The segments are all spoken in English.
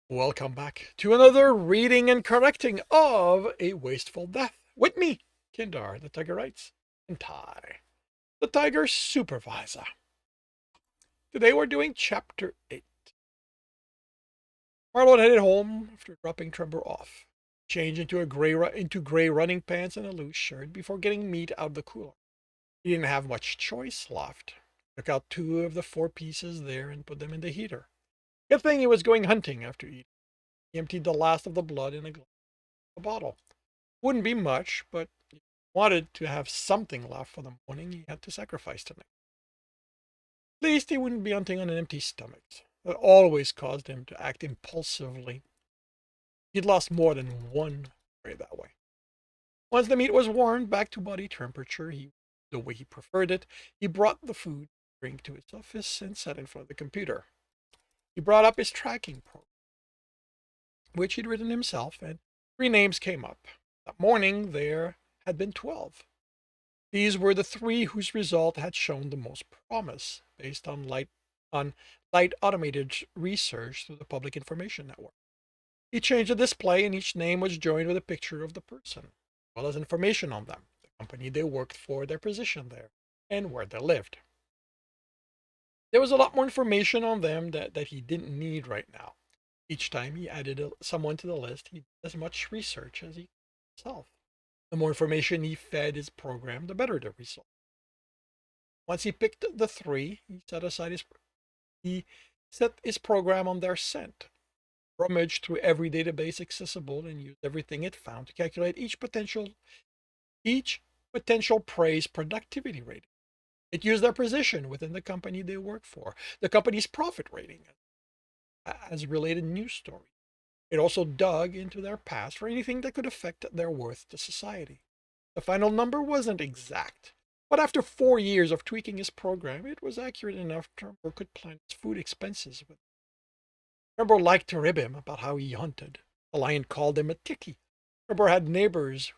Welcome back to another reading and correcting of A Wasteful Death with me, Kindar, the Tiger Writes, and Ty, the Tiger Supervisor. Today we're doing Chapter 8. Marlot headed home after dropping Trembor off, changed into gray running pants and a loose shirt before getting meat out of the cooler. He didn't have much choice left. Took out 2 of the 4 pieces there and put them in the heater. Good thing he was going hunting after eating. He emptied the last of the blood in a bottle. Wouldn't be much, but if he wanted to have something left for the morning, he had to sacrifice tonight. At least he wouldn't be hunting on an empty stomach. That always caused him to act impulsively. He'd lost more than one prey that way. Once the meat was warmed back to body temperature, the way he preferred it, he brought the food drink to his office and sat in front of the computer. He brought up his tracking program, which he'd written himself, and 3 names came up. That morning there had been 12. These were the 3 whose result had shown the most promise based on light automated research through the public information network. He changed the display and each name was joined with a picture of the person, as well as information on them, the company they worked for, their position there, and where they lived. There was a lot more information on them that he didn't need right now. Each time he added someone to the list, he did as much research as he could himself. The more information he fed his program, the better the result. Once he picked the 3, he set his program on their scent, rummaged through every database accessible, and used everything it found to calculate each potential prey's productivity rating. It used their position within the company they worked for, the company's profit rating, as related news stories. It also dug into their past for anything that could affect their worth to society. The final number wasn't exact, but after 4 years of tweaking his program, it was accurate enough Trevor could plan his food expenses with. Trevor liked to rib him about how he hunted. The lion called him a tiki. Trevor had neighbors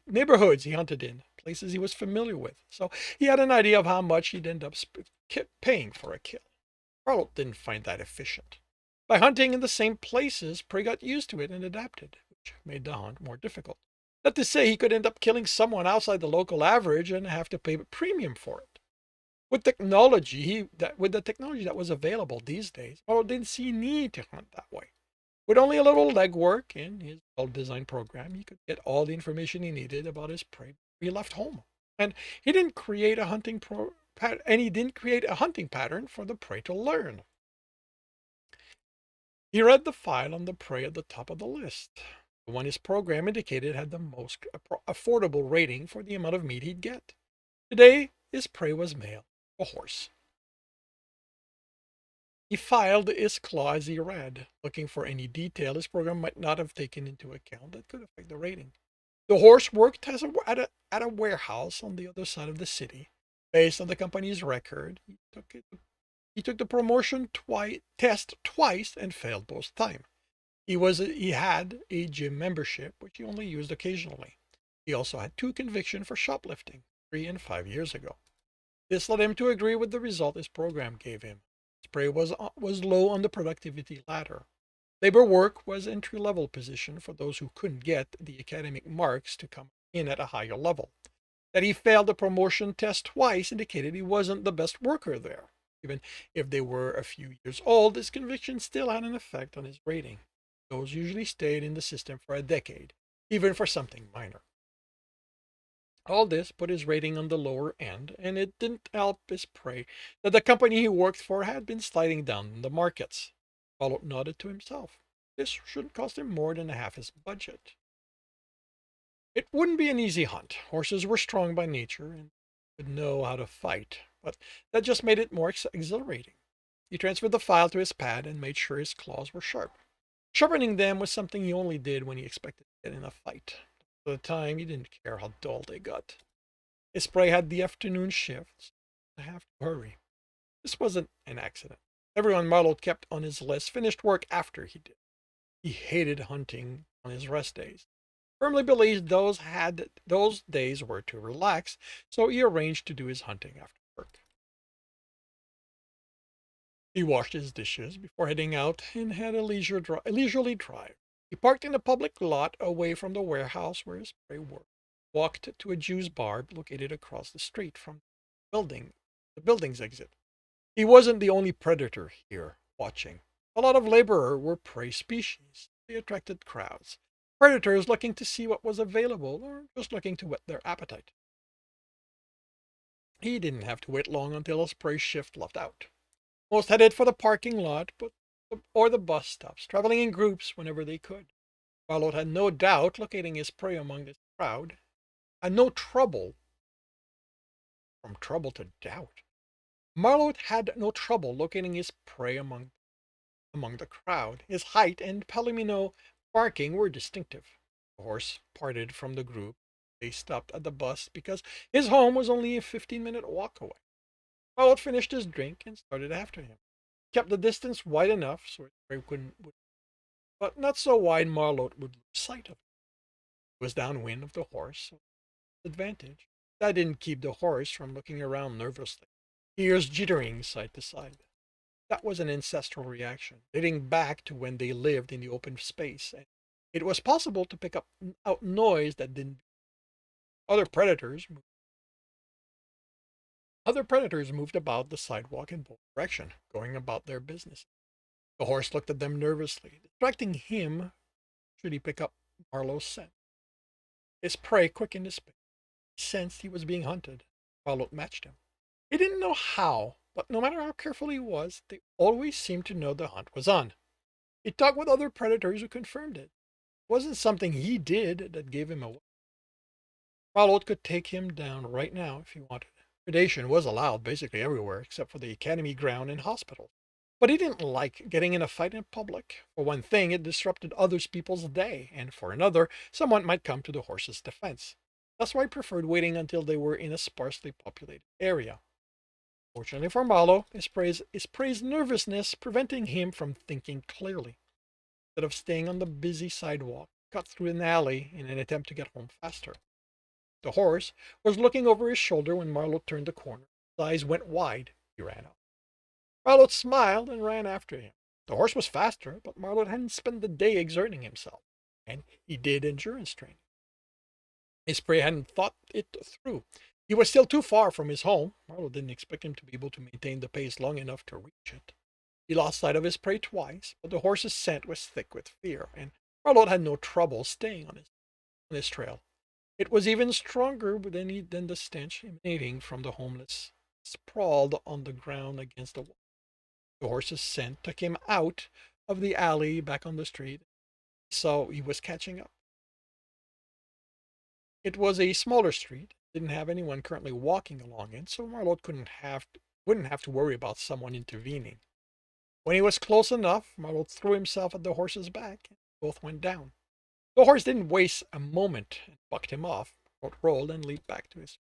neighborhoods he hunted in, places he was familiar with, so he had an idea of how much he'd end up paying for a kill. Marlot didn't find that efficient. By hunting in the same places, prey got used to it and adapted, which made the hunt more difficult. Not to say he could end up killing someone outside the local average and have to pay a premium for it. With the technology that was available these days, Marlot didn't see need to hunt that way. With only a little legwork in his well-designed program, he could get all the information he needed about his prey before he left home. And he didn't create a hunting pattern for the prey to learn. He read the file on the prey at the top of the list. The one his program indicated had the most affordable rating for the amount of meat he'd get. Today, his prey was male, a horse. He filed his claw as he read, looking for any detail his program might not have taken into account that could affect the rating. The horse worked at a warehouse on the other side of the city. Based on the company's record, he took the test twice and failed both times. He had a gym membership, which he only used occasionally. He also had 2 convictions for shoplifting, 3 and 5 years ago. This led him to agree with the result his program gave him. Spray was low on the productivity ladder. Labor work was entry-level position for those who couldn't get the academic marks to come in at a higher level. That he failed the promotion test twice indicated he wasn't the best worker there. Even if they were a few years old, his conviction still had an effect on his rating. Those usually stayed in the system for a decade, even for something minor. All this put his rating on the lower end, and it didn't help his prey that the company he worked for had been sliding down in the markets. Marlot nodded to himself. This shouldn't cost him more than half his budget. It wouldn't be an easy hunt. Horses were strong by nature and would know how to fight, but that just made it more exhilarating. He transferred the file to his pad and made sure his claws were sharp. Sharpening them was something he only did when he expected to get in a fight. For the time, he didn't care how dull they got. His prey had the afternoon shift, so he didn't have to hurry. This wasn't an accident. Everyone Marlowe kept on his list finished work after he did. He hated hunting on his rest days. Firmly believed those days were to relax, so he arranged to do his hunting after work. He washed his dishes before heading out and had a leisurely drive. He parked in a public lot away from the warehouse where his prey worked, walked to a juice bar located across the street from building, the building's exit. He wasn't the only predator here watching. A lot of laborers were prey species. They attracted crowds. Predators looking to see what was available or just looking to whet their appetite. He didn't have to wait long until his prey shift left out. Most headed for the parking lot or the bus stops, traveling in groups whenever they could. Marlot had no doubt locating his prey among this crowd, and no trouble from trouble to doubt. Marlot had no trouble locating his prey among the crowd. His height and palomino barking were distinctive. The horse parted from the group. They stopped at the bus because his home was only a 15-minute walk away. Marlot finished his drink and started after him. Kept the distance wide enough so his prey couldn't, but not so wide Marlot would lose sight of him. He was downwind of the horse, so advantage. That didn't keep the horse from looking around nervously, ears jittering side to side. That was an ancestral reaction, dating back to when they lived in the open space, and it was possible to pick up out noise that didn't. Other predators, other predators moved about the sidewalk in both directions, going about their business. The horse looked at them nervously, distracting him should he pick up Marlot's scent. His prey quickened his pace. He sensed he was being hunted. Marlot matched him. He didn't know how, but no matter how careful he was, they always seemed to know the hunt was on. He talked with other predators who confirmed it. It wasn't something he did that gave him away. Marlot could take him down right now if he wanted. Predation was allowed basically everywhere except for the academy ground and hospital. But he didn't like getting in a fight in public. For one thing, it disrupted other people's day, and for another, someone might come to the horse's defense. That's why he preferred waiting until they were in a sparsely populated area. Fortunately for Marlowe, his prey's nervousness preventing him from thinking clearly. Instead of staying on the busy sidewalk, cut through an alley in an attempt to get home faster. The horse was looking over his shoulder when Marlowe turned the corner. His eyes went wide. He ran out. Marlowe smiled and ran after him. The horse was faster, but Marlowe hadn't spent the day exerting himself, and he did endurance training. His prey hadn't thought it through. He was still too far from his home. Marlowe didn't expect him to be able to maintain the pace long enough to reach it. He lost sight of his prey twice, but the horse's scent was thick with fear, and Marlowe had no trouble staying on his trail. It was even stronger than the stench emanating from the homeless sprawled on the ground against the wall. The horse's scent took him out of the alley back on the street, so he was catching up. It was a smaller street, didn't have anyone currently walking along it, so Marlowe wouldn't have to worry about someone intervening. When he was close enough, Marlowe threw himself at the horse's back, and both went down. The horse didn't waste a moment and bucked him off. Marlowe rolled and leaped back to his feet.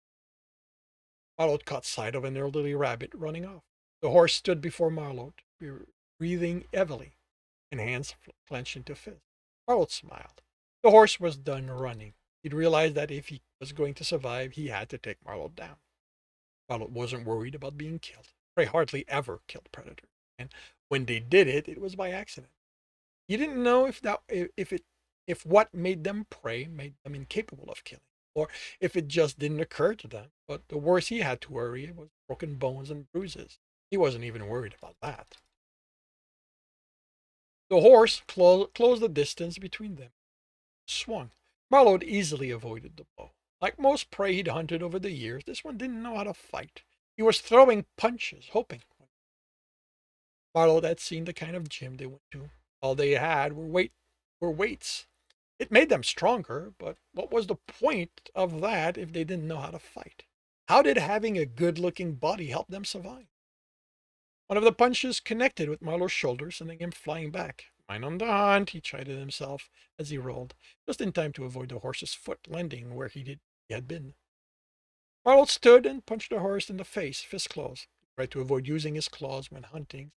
Marlowe caught sight of an elderly rabbit running off. The horse stood before Marlowe, breathing heavily, and hands clenched into fists. Marlowe smiled. The horse was done running. He'd realized that if he was going to survive, he had to take Marlowe down. Marlowe wasn't worried about being killed. Prey hardly ever killed predators, and when they did it, it was by accident. He didn't know if what made them prey made them incapable of killing, or if it just didn't occur to them. But the worst he had to worry was broken bones and bruises. He wasn't even worried about that. The horse closed the distance between them, swung. Marlowe had easily avoided the blow. Like most prey he'd hunted over the years, this one didn't know how to fight. He was throwing punches, hoping. Marlowe had seen the kind of gym they went to. All they had were weights. It made them stronger, but what was the point of that if they didn't know how to fight? How did having a good-looking body help them survive? One of the punches connected with Marlowe's shoulder, sending him flying back. Mine on the hunt, he chided himself as he rolled, just in time to avoid the horse's foot landing where he had been. Marlowe stood and punched the horse in the face, fist closed. He tried to avoid using his claws when hunting.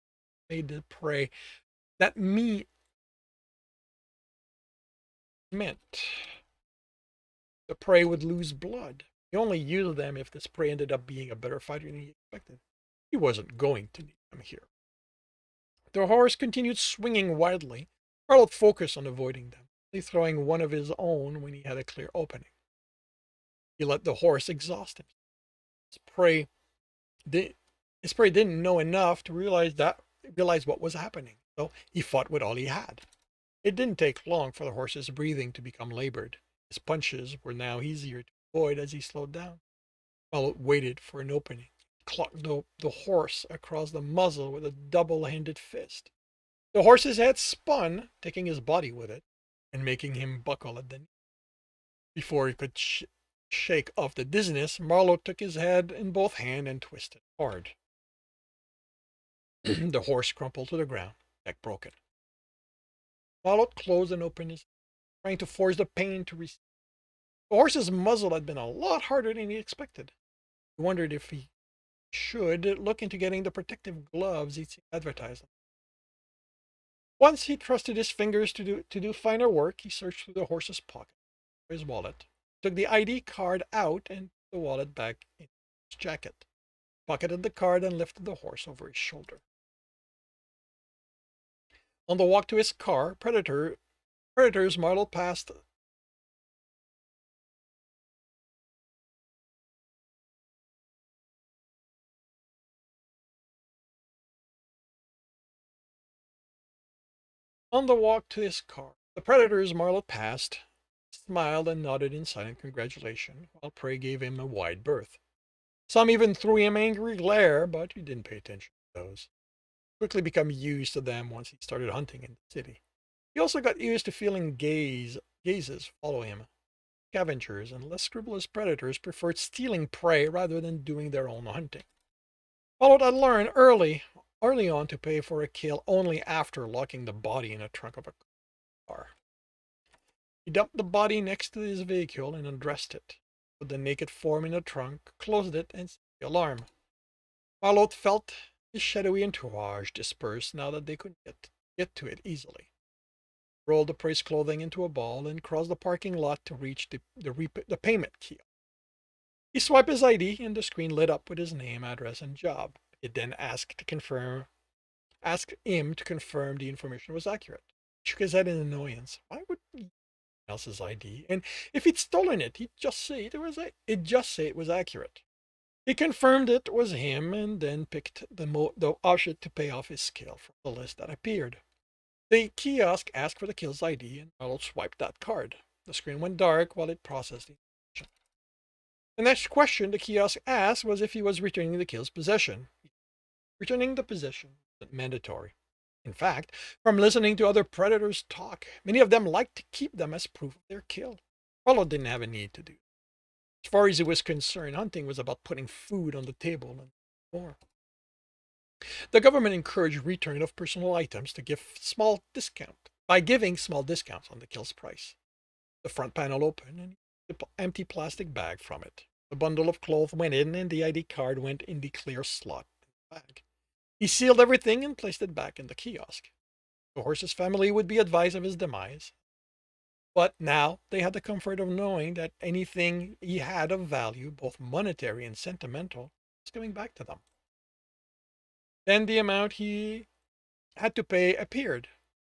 Made the prey. That meant the prey would lose blood. He only used them if this prey ended up being a better fighter than he expected. He wasn't going to need them here. The horse continued swinging wildly. Marlot focused on avoiding them, only throwing one of his own when he had a clear opening. He let the horse exhaust him. His prey, did, his prey didn't know enough to realize what was happening, so he fought with all he had. It didn't take long for the horse's breathing to become labored. His punches were now easier to avoid as he slowed down. Marlot waited for an opening, clocked the horse across the muzzle with a double-handed fist. The horse's head spun, taking his body with it, and making him buckle at the knee. Before he could shake off the dizziness, Marlot took his head in both hands and twisted hard. The horse crumpled to the ground, neck broken. Marlot closed and opened his eyes, trying to force the pain to recede. The horse's muzzle had been a lot harder than he expected. He wondered if he should look into getting the protective gloves he'd seen advertised. Once he trusted his fingers to do finer work, he searched through the horse's pocket for his wallet, took the ID card out and put the wallet back in his jacket, pocketed the card and lifted the horse over his shoulder. On the walk to his car, predators Marlot passed. On the walk to his car, the predators Marlot passed smiled and nodded in silent congratulation, while prey gave him a wide berth. Some even threw him angry glare, but he didn't pay attention to those. Quickly become used to them once he started hunting in the city. He also got used to feeling gazes follow him. Scavengers and less scrupulous predators preferred stealing prey rather than doing their own hunting. Followed had learned early on to pay for a kill only after locking the body in the trunk of a car. He dumped the body next to his vehicle and undressed it, put the naked form in the trunk, closed it, and set the alarm. Marlot felt his shadowy entourage disperse now that they couldn't get to it easily. Rolled the prey's clothing into a ball and crossed the parking lot to reach the payment kiosk. He swiped his ID and the screen lit up with his name, address, and job. It then asked him to confirm the information was accurate. He shook his head in annoyance. Why would he else's ID? And if he'd stolen it, he'd just say it was accurate. He confirmed it was him and then picked the option to pay off his skill from the list that appeared. The kiosk asked for the kill's ID and Arnold swiped that card. The screen went dark while it processed the information. The next question the kiosk asked was if he was returning the kill's possession. Returning the possession wasn't mandatory. In fact, from listening to other predators talk, many of them liked to keep them as proof of their kill. Arnold didn't have a need to do. As far as he was concerned, hunting was about putting food on the table and more. The government encouraged return of personal items to give small discount by giving small discounts on the kill's price. The front panel opened and the empty plastic bag from it. The bundle of clothes went in and the ID card went in the clear slot in the bag. He sealed everything and placed it back in the kiosk. The horse's family would be advised of his demise. But now they had the comfort of knowing that anything he had of value, both monetary and sentimental, was coming back to them. Then the amount he had to pay appeared.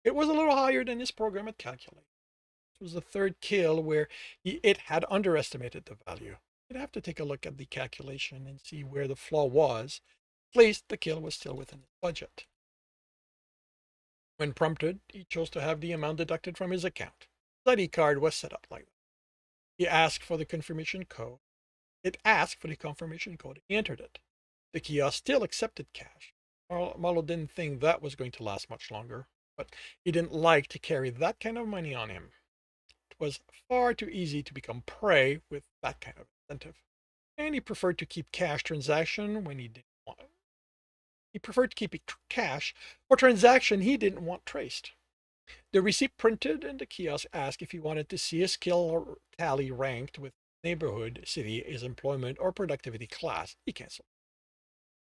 It was a little higher than his program had calculated. This was the third kill where it had underestimated the value. You'd have to take a look at the calculation and see where the flaw was. At least the kill was still within his budget. When prompted, he chose to have the amount deducted from his account. His ID card was set up like that. He asked for the confirmation code. It asked for the confirmation code. He entered it. The kiosk still accepted cash. Marlot didn't think that was going to last much longer, but he didn't like to carry that kind of money on him. It was far too easy to become prey with that kind of incentive, and he preferred to keep cash transaction when he didn't want it. He preferred to keep cash for transaction he didn't want traced. The receipt printed and the kiosk asked if he wanted to see his skill tally ranked with neighborhood, city, his employment, or productivity class. He canceled.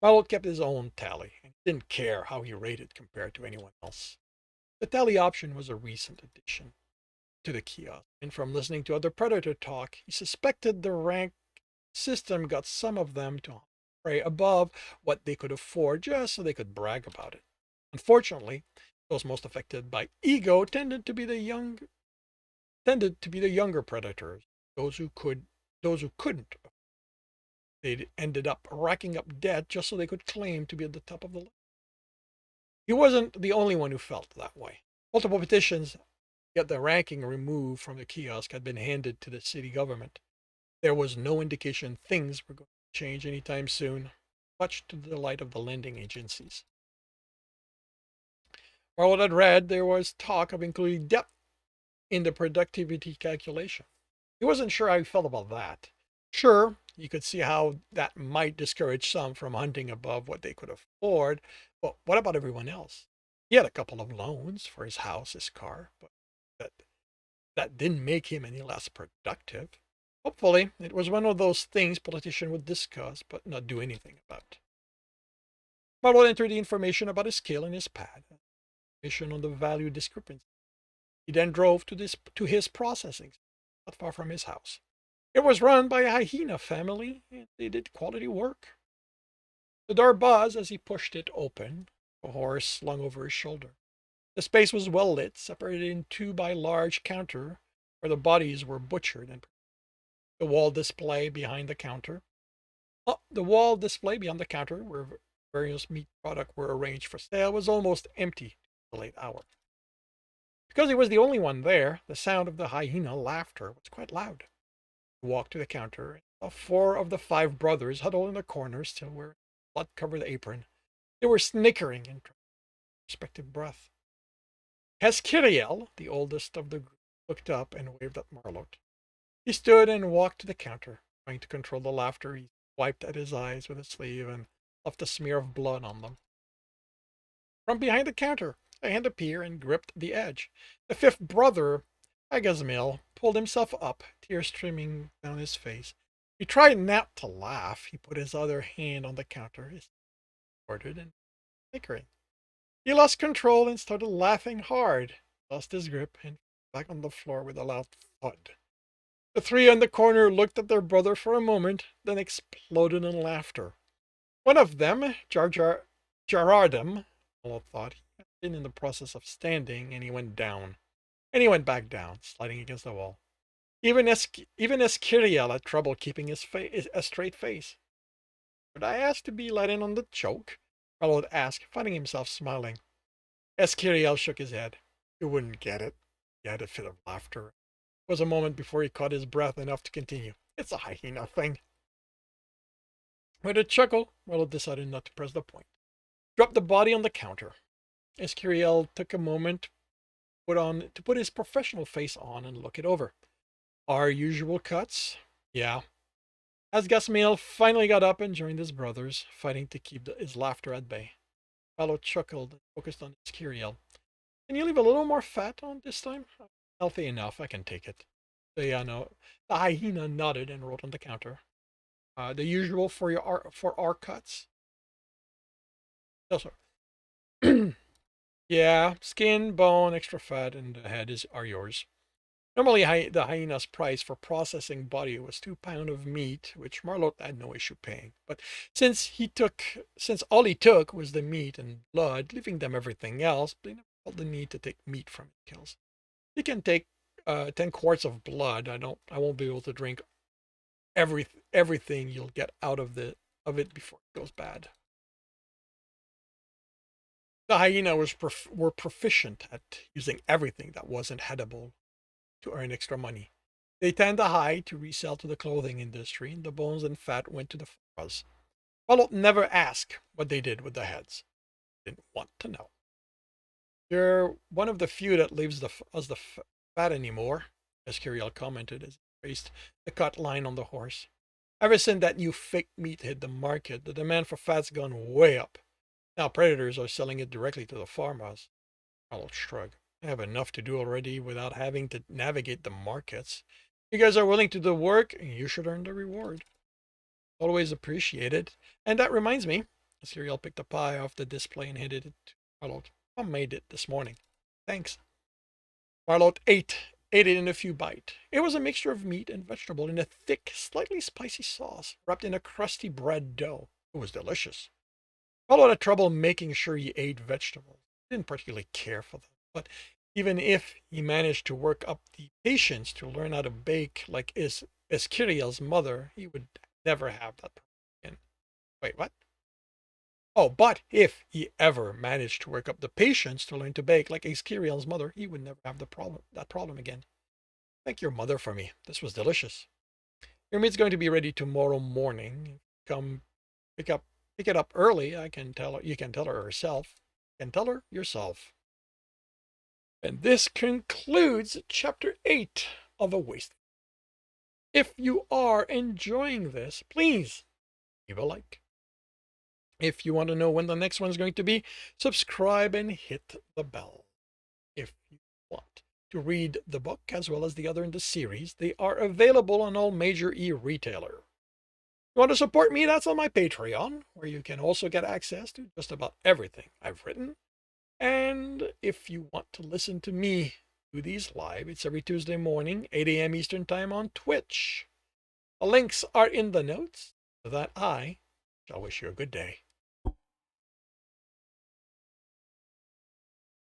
Marlot kept his own tally and didn't care how he rated compared to anyone else. The tally option was a recent addition to the kiosk, and from listening to other predator talk, he suspected the rank system got some of them to prey above what they could afford just so they could brag about it. Unfortunately, those most affected by ego tended to be the younger predators, those who couldn't. They ended up racking up debt just so they could claim to be at the top of the list. He wasn't the only one who felt that way. Multiple petitions to get the ranking removed from the kiosk had been handed to the city government. There was no indication things were going to change anytime soon, much to the delight of the lending agencies. Marlot had read there was talk of including debt in the productivity calculation. He wasn't sure how he felt about that. Sure, you could see how that might discourage some from hunting above what they could afford, but what about everyone else? He had a couple of loans for his house, his car, but that, that didn't make him any less productive. Hopefully, it was one of those things politicians would discuss but not do anything about. Marlowe entered the information about his scale in his pad, information on the value discrepancy. He then drove to his processing, not far from his house. It was run by a hyena family, and they did quality work. The door buzzed as he pushed it open, a horse slung over his shoulder. The space was well lit, separated in two by a large counter where the bodies were butchered, and the wall display behind the counter. The wall display beyond the counter, where various meat products were arranged for sale, was almost empty at the late hour. Because he was the only one there, the sound of the hyena laughter was quite loud. He walked to the counter and saw four of the five brothers huddled in the corner, still wearing a blood-covered apron. They were snickering in respective breath. Heskiriel, the oldest of the group, looked up and waved at Marlot. He stood and walked to the counter, trying to control the laughter. He wiped at his eyes with his sleeve and left a smear of blood on them. From behind the counter, a hand appeared and gripped the edge. The fifth brother, Agazmil, pulled himself up, tears streaming down his face. He tried not to laugh. He put his other hand on the counter, his ordered and snickering. He lost control and started laughing hard, lost his grip, and back on the floor with a loud thud. The three in the corner looked at their brother for a moment, then exploded in laughter. One of them, Gerardum, Malone thought, he had been in the process of standing, and he went down. And he went back down, sliding against the wall. Even as Kiriel had trouble keeping a straight face. Would I ask to be let in on the joke? Malone asked, finding himself smiling. Eskiriel shook his head. You wouldn't get it. He had a fit of laughter. It was a moment before he caught his breath enough to continue. It's a hyena thing. With a chuckle, Malone decided not to press the point. Dropped the body on the counter. Eskiriel took a moment to put his professional face on and look it over. Our usual cuts? Yeah. As Gasmail finally got up and joined his brothers, fighting to keep his laughter at bay. Mallow chuckled and focused on Eskiriel. Can you leave a little more fat on this time? Healthy enough, I can take it. No. The hyena nodded and wrote on the counter. The usual for our cuts? No, sir. Yeah, skin, bone, extra fat, and the head are yours. Normally, the hyena's price for processing body was £2 of meat, which Marlot had no issue paying. But since all he took was the meat and blood, leaving them everything else, they never felt the need to take meat from his kills. You can take 10 quarts of blood. I won't be able to drink everything you'll get out of it before it goes bad. The hyena were proficient at using everything that wasn't edible to earn extra money. They tanned the hide to resell to the clothing industry, and the bones and fat went to the farmers. Marlot never asked what they did with the heads. Didn't want to know. You're one of the few that leaves us the fat anymore, as Kiriel commented as he traced the cut line on the horse. Ever since that new fake meat hit the market, the demand for fat's gone way up. Now predators are selling it directly to the farmers. Marlot shrugged. I have enough to do already without having to navigate the markets. You guys are willing to do the work, and you should earn the reward. Always appreciated. And that reminds me, Cyril picked a pie off the display and handed it to Marlot. Mom made it this morning. Thanks. Marlot ate it in a few bites. It was a mixture of meat and vegetable in a thick, slightly spicy sauce, wrapped in a crusty bread dough. It was delicious. Marlot had trouble making sure he ate vegetables. He didn't particularly care for them. But even if he managed to work up the patience to learn how to bake like Eskiriel's mother, he would never have that problem again. Wait, what? Oh, but if he ever managed to work up the patience to learn to bake like Eskiriel's mother, he would never have that problem again. Thank your mother for me. This was delicious. Your meat's going to be ready tomorrow morning. Come pick up pick it up early. I can tell her you can tell her herself. You can tell her yourself. And this concludes chapter 8 of A Waste. If you are enjoying this, please leave a like. If you want to know when the next one is going to be, subscribe and hit the bell. If you want to read the book as well as the other in the series, they are available on all major e-retailers. You want to support me? That's on my Patreon, where you can also get access to just about everything I've written. And if you want to listen to me do these live, it's every Tuesday morning, 8 a.m. Eastern Time on Twitch. The links are in the notes. With that, I shall wish you a good day.